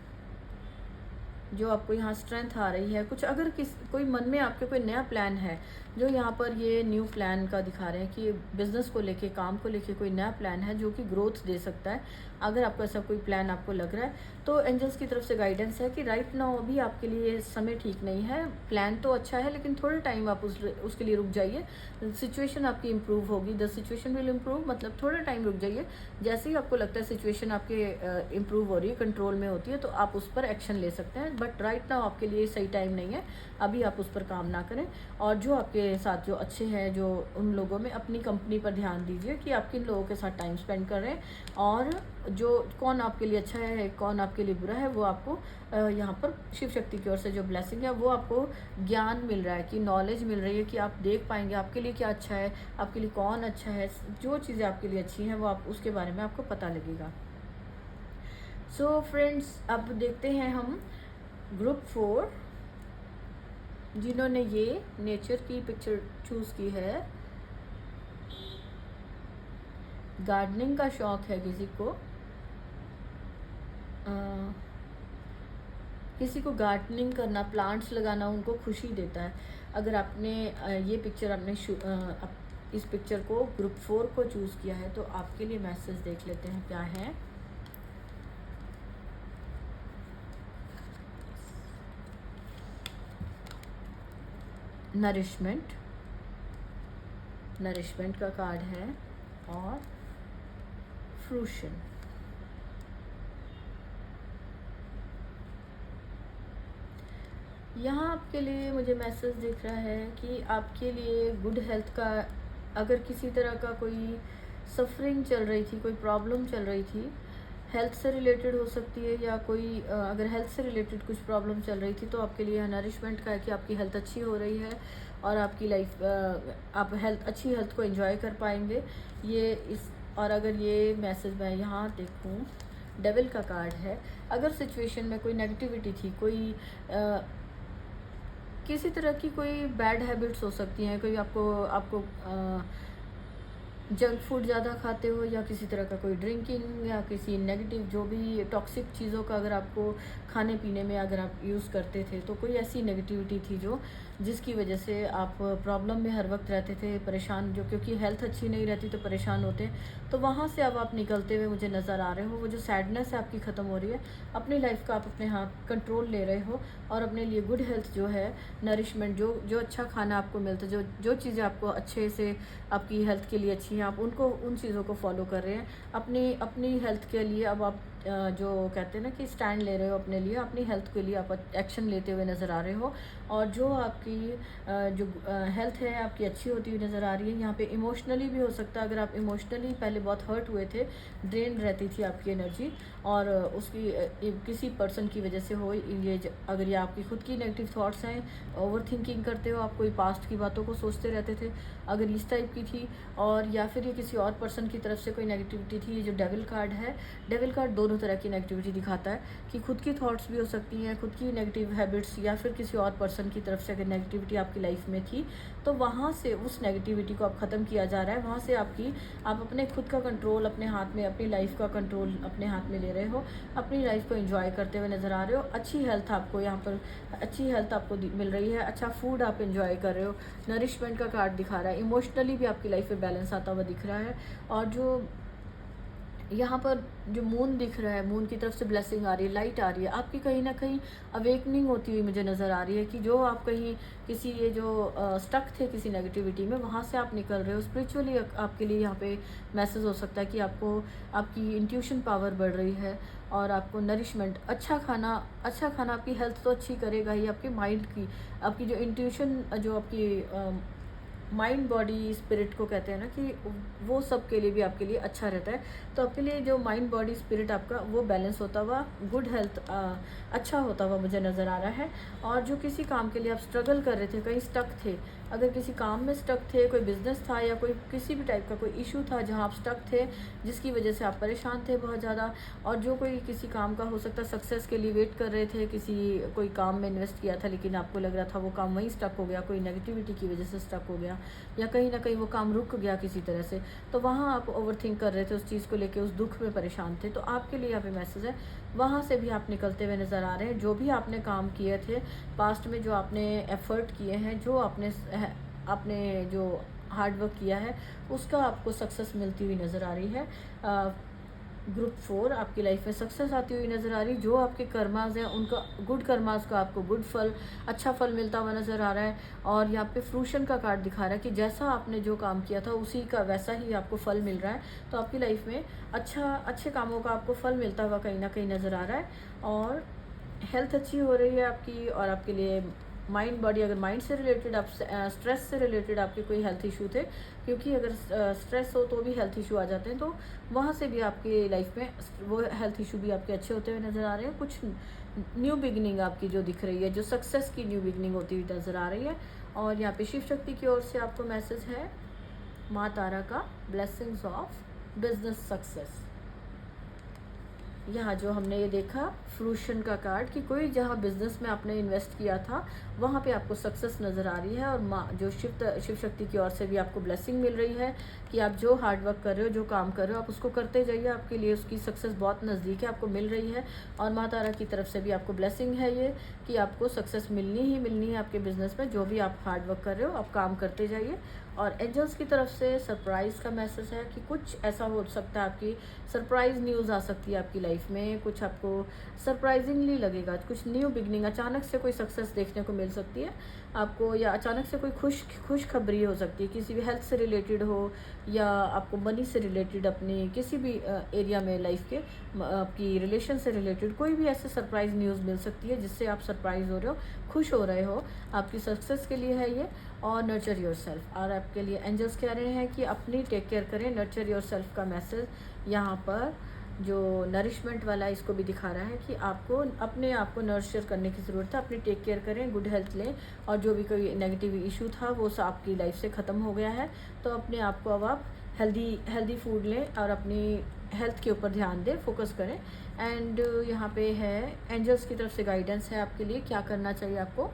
जो आपको यहाँ स्ट्रेंथ आ रही है, कुछ अगर कोई मन में आपके कोई नया प्लान है, जो यहाँ पर ये न्यू प्लान का दिखा रहे हैं कि बिज़नेस को लेके, काम को लेके कोई नया प्लान है जो कि ग्रोथ दे सकता है। अगर आपका ऐसा कोई प्लान आपको लग रहा है तो एंजल्स की तरफ से गाइडेंस है कि राइट नाउ अभी आपके लिए समय ठीक नहीं है। प्लान तो अच्छा है लेकिन थोड़े टाइम आप उसके लिए रुक जाइए। सिचुएशन आपकी इम्प्रूव होगी, द सिचुएशन विल इम्प्रूव, मतलब थोड़ा टाइम रुक जाइए। जैसे ही आपको लगता है सिचुएशन आपके इम्प्रूव हो रही है, कंट्रोल में होती है, तो आप उस पर एक्शन ले सकते हैं। बट राइट नाउ आपके लिए सही टाइम नहीं है, अभी आप उस पर काम ना करें। और जो आपके साथ जो अच्छे हैं, जो उन लोगों में, अपनी कंपनी पर ध्यान दीजिए कि आप किन लोगों के साथ टाइम स्पेंड कर रहे हैं और जो कौन आपके लिए अच्छा है, कौन आपके लिए बुरा है, वो आपको यहाँ पर शिव शक्ति की ओर से जो ब्लेसिंग है वो आपको ज्ञान मिल रहा है, कि नॉलेज मिल रही है कि आप देख पाएंगे आपके लिए क्या अच्छा है, आपके लिए कौन अच्छा है, जो चीज़ें आपके लिए अच्छी हैं वो आप उसके बारे में आपको पता लगेगा। सो फ्रेंड्स, अब देखते हैं हम ग्रुप 4 जिन्होंने ये नेचर की पिक्चर चूज़ की है। गार्डनिंग का शौक है किसी को, किसी को गार्डनिंग करना, प्लांट्स लगाना उनको खुशी देता है। अगर आपने ये पिक्चर इस पिक्चर को ग्रुप 4 को चूज़ किया है तो आपके लिए मैसेज देख लेते हैं क्या है। नरिशमेंट, नरिशमेंट का कार्ड है और फ्रूशन। यहाँ आपके लिए मुझे मैसेज दिख रहा है कि आपके लिए गुड हेल्थ का, अगर किसी तरह का कोई सफरिंग चल रही थी, कोई प्रॉब्लम चल रही थी, हेल्थ से रिलेटेड हो सकती है, या कोई अगर हेल्थ से रिलेटेड कुछ प्रॉब्लम चल रही थी तो आपके लिए नरिशमेंट का है कि आपकी हेल्थ अच्छी हो रही है और आपकी लाइफ, आप अच्छी हेल्थ को एंजॉय कर पाएंगे। ये इस, और अगर ये मैसेज मैं यहाँ देखूँ, डेविल का कार्ड है। अगर सिचुएशन में कोई नेगेटिविटी थी, कोई किसी तरह की कोई बैड हैबिट्स हो सकती हैं, कोई आपको जंक फूड ज़्यादा खाते हो, या किसी तरह का कोई ड्रिंकिंग या किसी नेगेटिव जो भी टॉक्सिक चीज़ों का अगर आपको खाने पीने में अगर आप यूज़ करते थे, तो कोई ऐसी नेगेटिविटी थी जिसकी वजह से आप प्रॉब्लम में हर वक्त रहते थे, परेशान, जो क्योंकि हेल्थ अच्छी नहीं रहती तो परेशान होते हैं, तो वहाँ से अब आप निकलते हुए मुझे नज़र आ रहे हो। वो जो सैडनेस है आपकी ख़त्म हो रही है, अपनी लाइफ का आप अपने हाथ कंट्रोल ले रहे हो और अपने लिए गुड हेल्थ जो है, नरिशमेंट, जो अच्छा खाना आपको मिलता है, जो चीज़ें आपको अच्छे से आपकी हेल्थ के लिए अच्छी हैं, आप उन चीज़ों को फॉलो कर रहे हैं अपनी हेल्थ के लिए। अब आप जो कहते हैं ना कि स्टैंड ले रहे हो अपने लिए, अपनी हेल्थ के लिए आप एक्शन लेते हुए नज़र आ रहे हो। और जो आपकी जो हेल्थ है आपकी अच्छी होती हुई नज़र आ रही है। यहाँ पे इमोशनली भी हो सकता है, अगर आप इमोशनली पहले बहुत हर्ट हुए थे, ड्रेन रहती थी आपकी एनर्जी, और उसकी किसी पर्सन की वजह से हो ये, अगर ये आपकी खुद की नेगेटिव थॉट्स हैं, ओवर थिंकिंग करते हो, आप कोई पास्ट की बातों को सोचते रहते थे, अगर इस टाइप की थी, और या फिर ये किसी और पर्सन की तरफ से कोई नेगेटिविटी थी। ये जो डेविल कार्ड है, डेविल कार्ड दोनों तरह की नेगेटिविटी दिखाता है कि खुद की थॉट्स भी हो सकती हैं, खुद की नेगेटिव हैबिट्स, या फिर किसी और पर्सन की तरफ से अगर नेगेटिविटी आपकी लाइफ में थी तो वहाँ से उस नेगेटिविटी को अब ख़त्म किया जा रहा है। वहाँ से आप अपने खुद का कंट्रोल अपने हाथ में, अपनी लाइफ का कंट्रोल अपने हाथ में ले रहे हो, अपनी लाइफ को एंजॉय करते हुए नज़र आ रहे हो। अच्छी हेल्थ आपको यहाँ पर, अच्छी हेल्थ आपको मिल रही है, अच्छा फूड आप एंजॉय कर रहे हो, नरिशमेंट का कार्ड दिखा रहा है। इमोशनली भी आपकी लाइफ में बैलेंस आता हुआ दिख रहा है। और जो यहाँ पर जो मून दिख रहा है, मून की तरफ से ब्लेसिंग आ रही है, लाइट आ रही है, आपकी कहीं ना कहीं अवेकनिंग होती हुई मुझे नज़र आ रही है कि जो आप कहीं किसी ये जो स्टक थे किसी नेगेटिविटी में, वहाँ से आप निकल रहे हो। स्पिरिचुअली आपके लिए यहाँ पे मैसेज हो सकता है कि आपको आपकी इंट्यूशन पावर बढ़ रही है और आपको नरिशमेंट, अच्छा खाना आपकी हेल्थ तो अच्छी करेगा ही, आपके माइंड की, आपकी जो इंट्यूशन, जो आपकी माइंड बॉडी स्पिरिट को कहते हैं ना, कि वो सब के लिए भी आपके लिए अच्छा रहता है। तो आपके लिए जो माइंड बॉडी स्पिरिट आपका वो बैलेंस होता हुआ, गुड हेल्थ अच्छा होता हुआ मुझे नज़र आ रहा है। और जो किसी काम के लिए आप स्ट्रगल कर रहे थे, कहीं स्टक थे, अगर किसी काम में स्टक थे, कोई बिजनेस था या कोई किसी भी टाइप का कोई इशू था जहाँ आप स्टक थे, जिसकी वजह से आप परेशान थे बहुत ज़्यादा, और जो कोई किसी काम का हो सकता है सक्सेस के लिए वेट कर रहे थे, कोई काम में इन्वेस्ट किया था लेकिन आपको लग रहा था वो काम वहीं स्टक हो गया, कोई नेगेटिविटी की वजह से स्टक हो गया, या कहीं ना कहीं वो काम रुक गया किसी तरह से, तो वहाँ आप ओवरथिंक कर रहे थे उस चीज़ को लेके, उस दुख में परेशान थे, तो आपके लिए यहाँ पे मैसेज है, वहाँ से भी आप निकलते हुए नज़र आ रहे हैं। जो भी आपने काम किए थे पास्ट में, जो आपने एफर्ट किए हैं, जो आपने जो हार्ड वर्क किया है, उसका आपको सक्सेस मिलती हुई नज़र आ रही है। ग्रुप 4 आपकी लाइफ में सक्सेस आती हुई नज़र आ रही। जो आपके कर्माज हैं उनका, गुड कर्माज का आपको गुड फल, अच्छा फल मिलता हुआ नज़र आ रहा है। और यहाँ पे फ्रूशन का कार्ड दिखा रहा है कि जैसा आपने जो काम किया था उसी का वैसा ही आपको फल मिल रहा है। तो आपकी लाइफ में अच्छे कामों का आपको फल मिलता हुआ कहीं ना कहीं नज़र आ रहा है। और हेल्थ अच्छी हो रही है आपकी, और आपके लिए माइंड बॉडी, अगर माइंड से रिलेटेड, आप स्ट्रेस से रिलेटेड आपके कोई हेल्थ इशू थे, क्योंकि अगर स्ट्रेस हो तो भी हेल्थ इशू आ जाते हैं, तो वहाँ से भी आपकी लाइफ में वो हेल्थ इशू भी आपके अच्छे होते हुए नज़र आ रहे हैं। कुछ न्यू बिगनिंग आपकी जो दिख रही है, जो सक्सेस की न्यू बिगनिंग होती हुई नज़र आ रही है। और यहाँ पे शिव शक्ति की ओर से आपको मैसेज है, माँ तारा का ब्लेसिंग्स ऑफ बिजनेस सक्सेस। यहाँ जो हमने ये देखा फ्रूशन का कार्ड, कि कोई जहाँ बिजनेस में आपने इन्वेस्ट किया था वहाँ पे आपको सक्सेस नज़र आ रही है। और माँ जो शिव शक्ति की ओर से भी आपको ब्लेसिंग मिल रही है कि आप जो हार्ड वर्क कर रहे हो, जो काम कर रहे हो, आप उसको करते जाइए, आपके लिए उसकी सक्सेस बहुत नज़दीक है, आपको मिल रही है। और माँ तारा की तरफ से भी आपको ब्लेसिंग है ये, कि आपको सक्सेस मिलनी ही मिलनी है आपके बिज़नेस में, जो भी आप हार्ड वर्क कर रहे हो आप काम करते जाइए। और एंजल्स की तरफ से सरप्राइज़ का मैसेज है कि कुछ ऐसा हो सकता है, आपकी सरप्राइज़ न्यूज़ आ सकती है आपकी लाइफ में, कुछ आपको सरप्राइजिंगली लगेगा, कुछ न्यू बिगनिंग, अचानक से कोई सक्सेस देखने को मिल सकती है आपको, या अचानक से कोई खुश खबरी हो सकती है, किसी भी हेल्थ से रिलेटेड हो, या आपको मनी से रिलेटेड, अपनी किसी भी एरिया में लाइफ के आपकी रिलेशन से रिलेटेड कोई भी ऐसे सरप्राइज न्यूज़ मिल सकती है जिससे आप सरप्राइज हो रहे हो, खुश हो रहे हो, आपकी सक्सेस के लिए है ये। और नर्चर योर सेल्फ, और आपके लिए एंजल्स कह रहे हैं कि अपनी टेक केयर करें। नर्चर योर सेल्फ का मैसेज यहाँ पर जो नरिशमेंट वाला है, इसको भी दिखा रहा है कि आपको अपने आप को नर्चर करने की ज़रूरत है, अपनी टेक केयर करें, गुड हेल्थ लें, और जो भी कोई नेगेटिव इशू था वो आपकी लाइफ से ख़त्म हो गया है। तो अपने आप को अब आप हेल्दी फूड लें और अपनी हेल्थ के ऊपर ध्यान दें, फोकस करें। एंड यहाँ पे है एंजल्स की तरफ से गाइडेंस है आपके लिए, क्या करना चाहिए आपको।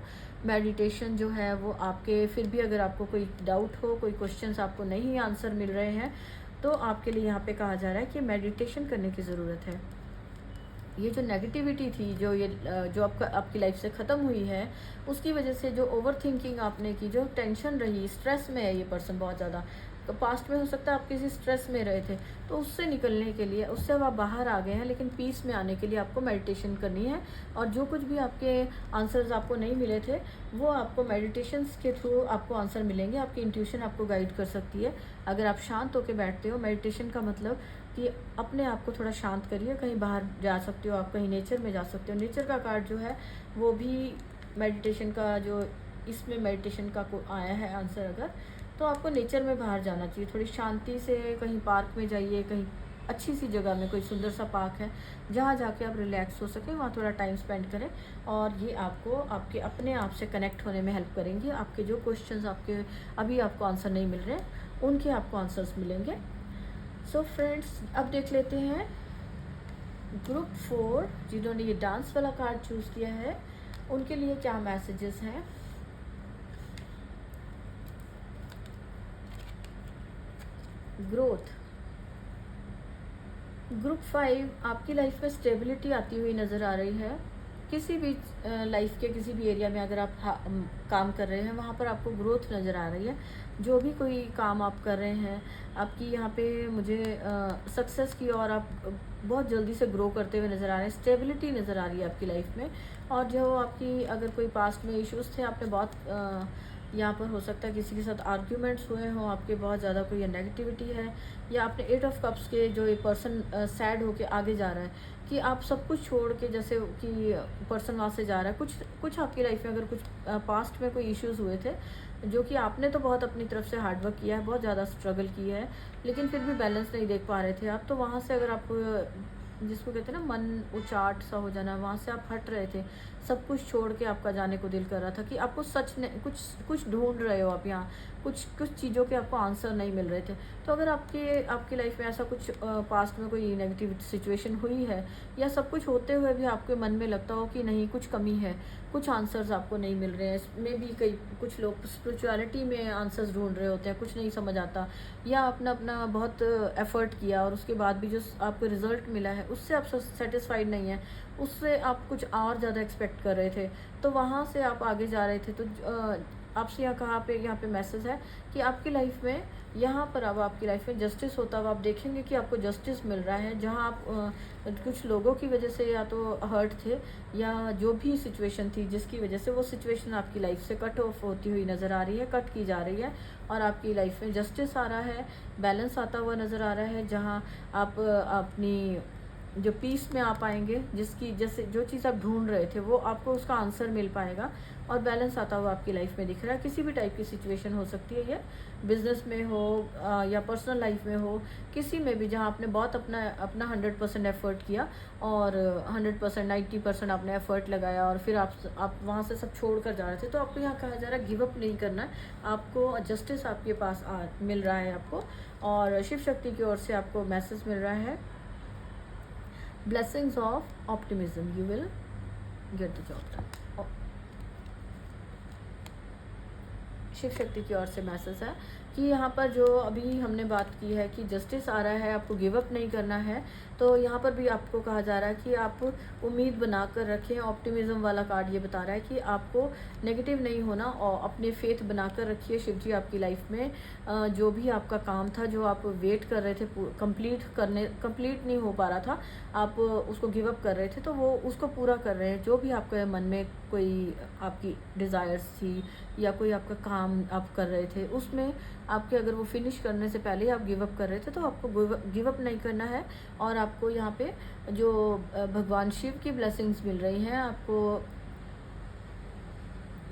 मेडिटेशन जो है वो आपके, फिर भी अगर आपको कोई डाउट हो, कोई क्वेश्चंस आपको नहीं आंसर मिल रहे हैं, तो आपके लिए यहाँ पे कहा जा रहा है कि मेडिटेशन करने की ज़रूरत है। ये जो नेगेटिविटी थी, जो आपकी लाइफ से ख़त्म हुई है, उसकी वजह से जो ओवर थिंकिंग आपने की, जो टेंशन रही, स्ट्रेस में है ये पर्सन बहुत ज़्यादा, तो पास्ट में हो सकता है आप किसी स्ट्रेस में रहे थे, तो उससे निकलने के लिए, उससे अब आप बाहर आ गए हैं, लेकिन पीस में आने के लिए आपको मेडिटेशन करनी है। और जो कुछ भी आपके आंसर्स आपको नहीं मिले थे, वो आपको मेडिटेशंस के थ्रू आपको आंसर मिलेंगे। आपकी इंट्यूशन आपको गाइड कर सकती है अगर आप शांत होकर बैठते हो। मेडिटेशन का मतलब कि अपने आप को थोड़ा शांत करिए, कहीं बाहर जा सकते हो, आप कहीं नेचर में जा सकते हो। नेचर का कार्ड जो है वो भी मेडिटेशन का, जो इसमें मेडिटेशन का आया है आंसर, अगर तो आपको नेचर में बाहर जाना चाहिए, थोड़ी शांति से, कहीं पार्क में जाइए, कहीं अच्छी सी जगह में, कोई सुंदर सा पार्क है जहाँ जाके आप रिलैक्स हो सकें, वहाँ थोड़ा टाइम स्पेंड करें। और ये आपको आपके अपने आप से कनेक्ट होने में हेल्प करेंगे। आपके जो क्वेश्चंस आपके अभी आपको आंसर नहीं मिल रहे, उनके आपको आंसर्स मिलेंगे। सो फ्रेंड्स, अब देख लेते हैं ग्रुप 4 जिन्होंने ये डांस वाला कार्ड चूज़ किया है, उनके लिए क्या मैसेजेस हैं। ग्रोथ, ग्रुप 5 आपकी लाइफ में स्टेबिलिटी आती हुई नज़र आ रही है। किसी भी लाइफ के किसी भी एरिया में अगर आप काम कर रहे हैं, वहाँ पर आपको ग्रोथ नज़र आ रही है। जो भी कोई काम आप कर रहे हैं, आपकी यहाँ पे मुझे सक्सेस की और आप बहुत जल्दी से ग्रो करते हुए नज़र आ रहे हैं, स्टेबिलिटी नज़र आ रही है आपकी लाइफ में। और जो आपकी अगर कोई पास्ट में इश्यूज़ थे, आपने बहुत यहाँ पर हो सकता है किसी के साथ आर्ग्यूमेंट्स हुए हों, आपके बहुत ज़्यादा कोई नेगेटिविटी है, या आपने 8 ऑफ कप्स के जो ये पर्सन सैड होके आगे जा रहा है कि आप सब कुछ छोड़ के, जैसे कि पर्सन वहाँ से जा रहा है, कुछ कुछ आपकी लाइफ में अगर कुछ पास्ट में कोई इश्यूज़ हुए थे, जो कि आपने तो बहुत अपनी तरफ से हार्डवर्क किया है, बहुत ज़्यादा स्ट्रगल किया है, लेकिन फिर भी बैलेंस नहीं देख पा रहे थे आप, तो वहाँ से अगर आप जिसको कहते हैं ना मन उचाट सा हो जाना, वहाँ से आप हट रहे थे, सब कुछ छोड़ के आपका जाने को दिल कर रहा था कि आपको सच ने कुछ कुछ ढूंढ रहे हो आप यहाँ, कुछ कुछ चीज़ों के आपको आंसर नहीं मिल रहे थे। तो अगर आपकी लाइफ में ऐसा कुछ पास्ट में कोई नेगेटिव सिचुएशन हुई है, या सब कुछ होते हुए भी आपके मन में लगता हो कि नहीं कुछ कमी है, कुछ आंसर्स आपको नहीं मिल रहे हैं, इसमें भी कई कुछ लोग स्पिरिचुअलिटी में आंसर्स ढूंढ रहे होते हैं, कुछ नहीं समझ आता, या अपना अपना बहुत एफर्ट किया और उसके बाद भी जो आपको रिजल्ट मिला है उससे आप सेटिस्फाइड नहीं है, उससे आप कुछ और ज़्यादा एक्सपेक्ट कर रहे थे, तो वहाँ से आप आगे जा रहे थे। तो आपसे यहाँ पे मैसेज है कि आपकी लाइफ में यहाँ पर अब आपकी लाइफ में जस्टिस होता हुआ आप देखेंगे कि आपको जस्टिस मिल रहा है, जहाँ आप कुछ लोगों की वजह से या तो हर्ट थे, या जो भी सिचुएशन थी जिसकी वजह से वो सिचुएशन आपकी लाइफ से कट ऑफ होती हुई नज़र आ रही है, कट की जा रही है, और आपकी लाइफ में जस्टिस आ रहा है, बैलेंस आता हुआ नज़र आ रहा है, जहाँ आप अपनी जो पीस में आ पाएंगे, जिसकी जैसे जो चीज़ आप ढूंढ रहे थे वो आपको उसका आंसर मिल पाएगा, और बैलेंस आता हुआ आपकी लाइफ में दिख रहा है। किसी भी टाइप की सिचुएशन हो सकती है, ये बिजनेस में हो या पर्सनल लाइफ में हो, किसी में भी जहाँ आपने बहुत अपना अपना 100% एफर्ट किया, और 100% 90% आपने एफर्ट लगाया, और फिर आप वहाँ से सब छोड़ कर जा रहे थे, तो आपको यहाँ कहा जा रहा है गिव अप नहीं करना है, आपको जस्टिस आपके पास मिल रहा है आपको, और शिव शक्ति की ओर से आपको मैसेज मिल रहा है, blessings of optimism, you will get the job done। Shiv Shakti की ओर से मैसेज है कि यहाँ पर जो अभी हमने बात की है कि जस्टिस आ रहा है, आपको गिव अप नहीं करना है, तो यहाँ पर भी आपको कहा जा रहा है कि आप उम्मीद बना कर रखें। ऑप्टिमिज्म वाला कार्ड ये बता रहा है कि आपको नेगेटिव नहीं होना, और अपने फेथ बना कर रखिए शिव जी आपकी लाइफ में। जो भी आपका काम था, जो आप वेट कर रहे थे कंप्लीट नहीं हो पा रहा था, आप उसको गिव अप कर रहे थे, तो वो उसको पूरा कर रहे हैं। जो भी आपके मन में कोई आपकी डिज़ायर्स थी, या कोई आपका काम आप कर रहे थे, उसमें आपके अगर वो फिनिश करने से पहले आप गिव अप कर रहे थे, तो आपको गिव अप नहीं करना है। और आपको यहाँ पे जो भगवान शिव की ब्लेसिंग्स मिल रही हैं, आपको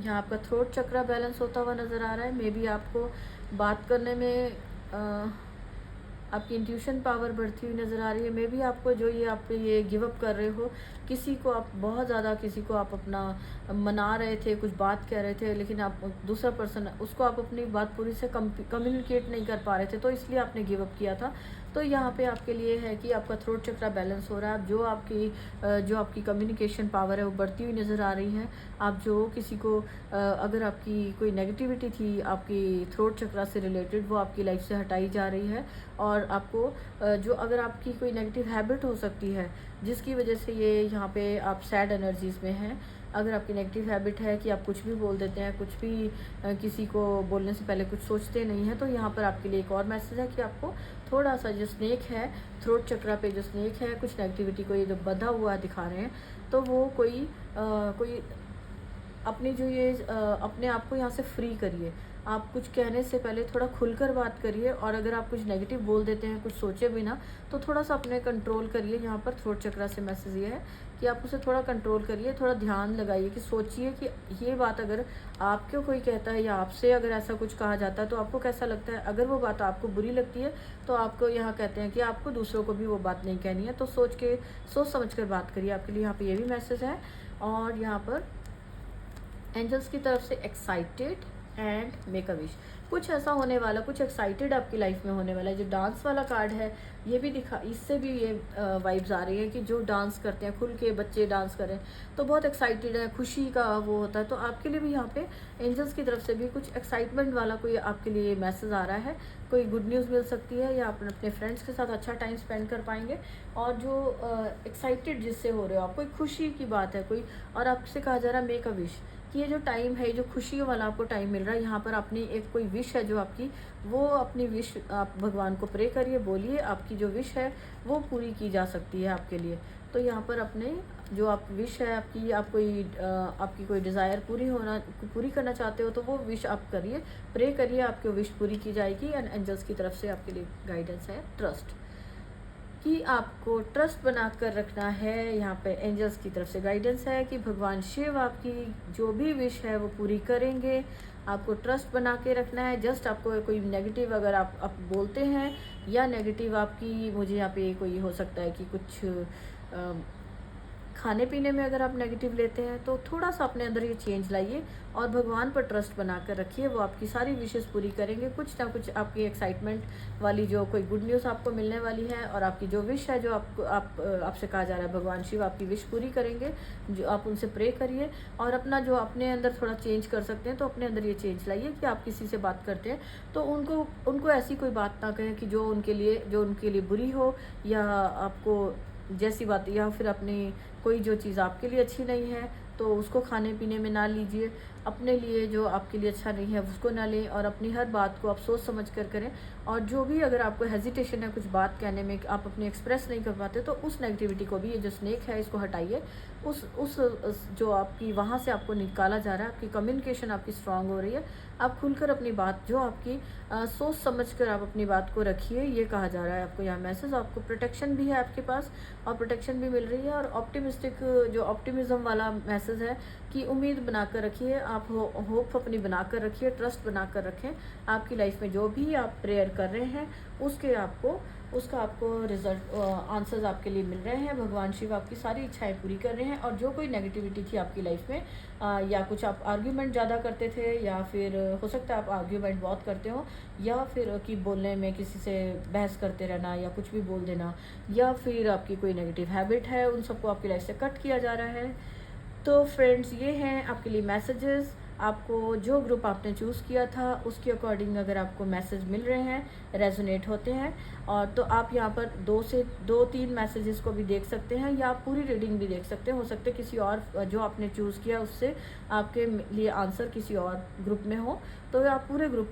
यहाँ आपका थ्रोट चक्रा बैलेंस होता हुआ नज़र आ रहा है। मे बी आपको बात करने में आपकी इंट्यूशन पावर बढ़ती हुई नज़र आ रही है। मे बी आपको जो आप ये गिव अप कर रहे हो, किसी को आप बहुत ज़्यादा, किसी को आप अपना मना रहे थे, कुछ बात कह रहे थे, लेकिन आप दूसरा पर्सन उसको आप अपनी बात पूरी से कम्युनिकेट नहीं कर पा रहे थे, तो इसलिए आपने गिव अप किया था। तो यहाँ पे आपके लिए है कि आपका थ्रोट चक्रा बैलेंस हो रहा है। जो आपकी कम्युनिकेशन पावर है वो बढ़ती हुई नज़र आ रही है। आप जो किसी को अगर आपकी कोई नेगेटिविटी थी आपकी थ्रोट चक्रा से रिलेटेड, वो आपकी लाइफ से हटाई जा रही है। और आपको जो अगर आपकी कोई नेगेटिव हैबिट हो सकती है जिसकी वजह से ये यहाँ पे आप सैड एनर्जीज़ में हैं, अगर आपकी नेगेटिव हैबिट है कि आप कुछ भी बोल देते हैं, कुछ भी किसी को बोलने से पहले कुछ सोचते नहीं हैं, तो यहाँ पर आपके लिए एक और मैसेज है कि आपको थोड़ा सा जो स्नेक है, थ्रोट चक्रा पे जो स्नेक है, कुछ नेगेटिविटी को ये जो बंधा हुआ दिखा रहे हैं, तो वो कोई अपनी जो ये अपने आप को यहाँ से फ्री करिए। आप कुछ कहने से पहले थोड़ा खुलकर बात करिए, और अगर आप कुछ नेगेटिव बोल देते हैं कुछ सोचे बिना, तो थोड़ा सा अपने कंट्रोल करिए। यहाँ पर थ्रोट चक्रा से मैसेज ये है कि आप उसे थोड़ा कंट्रोल करिए, थोड़ा ध्यान लगाइए कि सोचिए कि ये बात अगर आपको कोई कहता है, या आपसे अगर ऐसा कुछ कहा जाता है, तो आपको कैसा लगता है। अगर वो बात आपको बुरी लगती है, तो आपको यहाँ कहते हैं कि आपको दूसरों को भी वो बात नहीं कहनी है, तो सोच समझ कर बात करिए। आपके लिए यहाँ पर ये भी मैसेज है। और यहाँ पर एंजल्स की तरफ से excited and make a wish, कुछ ऐसा होने वाला, कुछ एक्साइटेड आपकी लाइफ में होने वाला है। जो डांस वाला कार्ड है ये भी दिखा, इससे भी ये वाइब्स आ रही है कि जो डांस करते हैं, खुल के बच्चे डांस करें, तो बहुत एक्साइटेड है, खुशी का वो होता है। तो आपके लिए भी यहाँ पे एंजल्स की तरफ से भी कुछ एक्साइटमेंट वाला कोई आपके लिए मैसेज आ रहा है। कोई गुड न्यूज़ मिल सकती है, या आप अपने फ्रेंड्स के साथ अच्छा टाइम स्पेंड कर पाएंगे। और जो एक्साइटेड जिससे हो रहे हो आप, कोई खुशी की बात है कोई, और आपसे कहा जा रहा है मेक अ विश, ये जो टाइम है, जो खुशियों वाला आपको टाइम मिल रहा है, यहाँ पर अपनी एक कोई विश है जो आपकी, वो अपनी विश आप भगवान को प्रे करिए, बोलिए, आपकी जो विश है वो पूरी की जा सकती है आपके लिए। तो यहाँ पर अपने जो आप विश है आपकी, आप कोई आपकी कोई डिज़ायर पूरी करना चाहते हो, तो वो विश आप करिए, प्रे करिए, आपकी विश पूरी की जाएगी। एंड एंजल्स की तरफ से आपके लिए गाइडेंस है ट्रस्ट, कि आपको ट्रस्ट बनाकर रखना है। यहाँ पे एंजल्स की तरफ से गाइडेंस है कि भगवान शिव आपकी जो भी विश है वो पूरी करेंगे। आपको ट्रस्ट बना के रखना है। जस्ट आपको कोई नेगेटिव अगर आप बोलते हैं, या नेगेटिव आपकी, मुझे यहाँ पे कोई हो सकता है कि कुछ खाने पीने में अगर आप नेगेटिव लेते हैं, तो थोड़ा सा अपने अंदर ये चेंज लाइए और भगवान पर ट्रस्ट बना कर रखिए, वो आपकी सारी विशेस पूरी करेंगे। कुछ ना कुछ आपकी एक्साइटमेंट वाली जो कोई गुड न्यूज़ आपको मिलने वाली है, और आपकी जो विश है, जो आपसे कहा जा रहा है, भगवान शिव आपकी विश पूरी करेंगे। जो आप उनसे प्रे करिए, और अपना जो अपने अंदर थोड़ा चेंज कर सकते हैं, तो अपने अंदर ये चेंज लाइए कि आप किसी से बात करते हैं तो उनको ऐसी कोई बात ना कहें कि जो उनके लिए बुरी हो, या आपको जैसी बात, या फिर अपनी कोई जो चीज़ आपके लिए अच्छी नहीं है तो उसको खाने पीने में ना लीजिए। अपने लिए जो आपके लिए अच्छा नहीं है उसको ना लें, और अपनी हर बात को आप सोच समझ कर करें। और जो भी अगर आपको हेजिटेशन है कुछ बात कहने में, आप अपने एक्सप्रेस नहीं कर पाते, तो उस नेगेटिविटी को भी, ये जो स्नेक है इसको हटाइए। उस जो आपकी वहाँ से आपको निकाला जा रहा है, आपकी कम्युनिकेशन आपकी स्ट्रांग हो रही है। आप खुलकर अपनी बात जो आपकी सोच समझ कर आप अपनी बात को रखिए, ये कहा जा रहा है आपको यहाँ मैसेज। आपको प्रोटेक्शन भी है आपके पास, और प्रोटेक्शन भी मिल रही है, और ऑप्टिमिस्टिक जो ऑप्टिमिज्म वाला मैसेज है कि उम्मीद बनाकर रखिए, आप होप अपनी बनाकर रखिए, ट्रस्ट बनाकर रखें। आपकी लाइफ में जो भी आप प्रेयर कर रहे हैं उसका आपको रिजल्ट, आंसर्स आपके लिए मिल रहे हैं। भगवान शिव आपकी सारी इच्छाएं पूरी कर रहे हैं। और जो कोई नेगेटिविटी थी आपकी लाइफ में, या कुछ आप आर्ग्यूमेंट ज़्यादा करते थे, या फिर हो सकता है आप आर्ग्यूमेंट बहुत करते हो, या फिर कि बोलने में किसी से बहस करते रहना, या कुछ भी बोल देना, या फिर आपकी कोई नेगेटिव हैबिट है, उन सबको आपकी लाइफ से कट किया जा रहा है। तो फ्रेंड्स, ये हैं आपके लिए मैसेजेस। आपको जो ग्रुप आपने चूज़ किया था उसके अकॉर्डिंग अगर आपको मैसेज मिल रहे हैं, रेजोनेट होते हैं, और तो आप यहाँ पर 2 से 3 मैसेजेस को भी देख सकते हैं, या आप पूरी रीडिंग भी देख सकते हैं। हो सकता है किसी और जो आपने चूज़ किया उससे आपके लिए आंसर किसी और ग्रुप में हो, तो आप पूरे ग्रुप,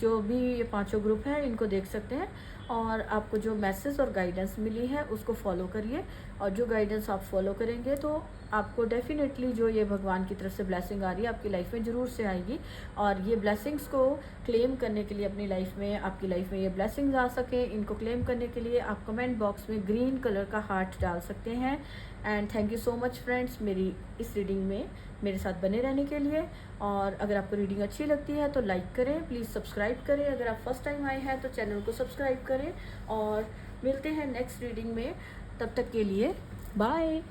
जो भी ये 5 ग्रुप हैं, इनको देख सकते हैं। और आपको जो मैसेज और गाइडेंस मिली है उसको फॉलो करिए, और जो गाइडेंस आप फॉलो करेंगे तो आपको डेफिनेटली जो ये भगवान की तरफ से ब्लेसिंग आ रही है आपकी लाइफ में ज़रूर से आएगी। और ये ब्लेसिंग्स को क्लेम करने के लिए अपनी लाइफ में, आपकी लाइफ में ये ब्लेसिंग्स आ सके, इनको क्लेम करने के लिए आप कमेंट बॉक्स में ग्रीन कलर का हार्ट डाल सकते हैं। And thank you so much friends, मेरी इस रीडिंग में मेरे साथ बने रहने के लिए। और अगर आपको रीडिंग अच्छी लगती है तो लाइक करें, प्लीज़ सब्सक्राइब करें। अगर आप फर्स्ट टाइम आए हैं तो चैनल को सब्सक्राइब करें, और मिलते हैं नेक्स्ट रीडिंग में। तब तक के लिए बाय।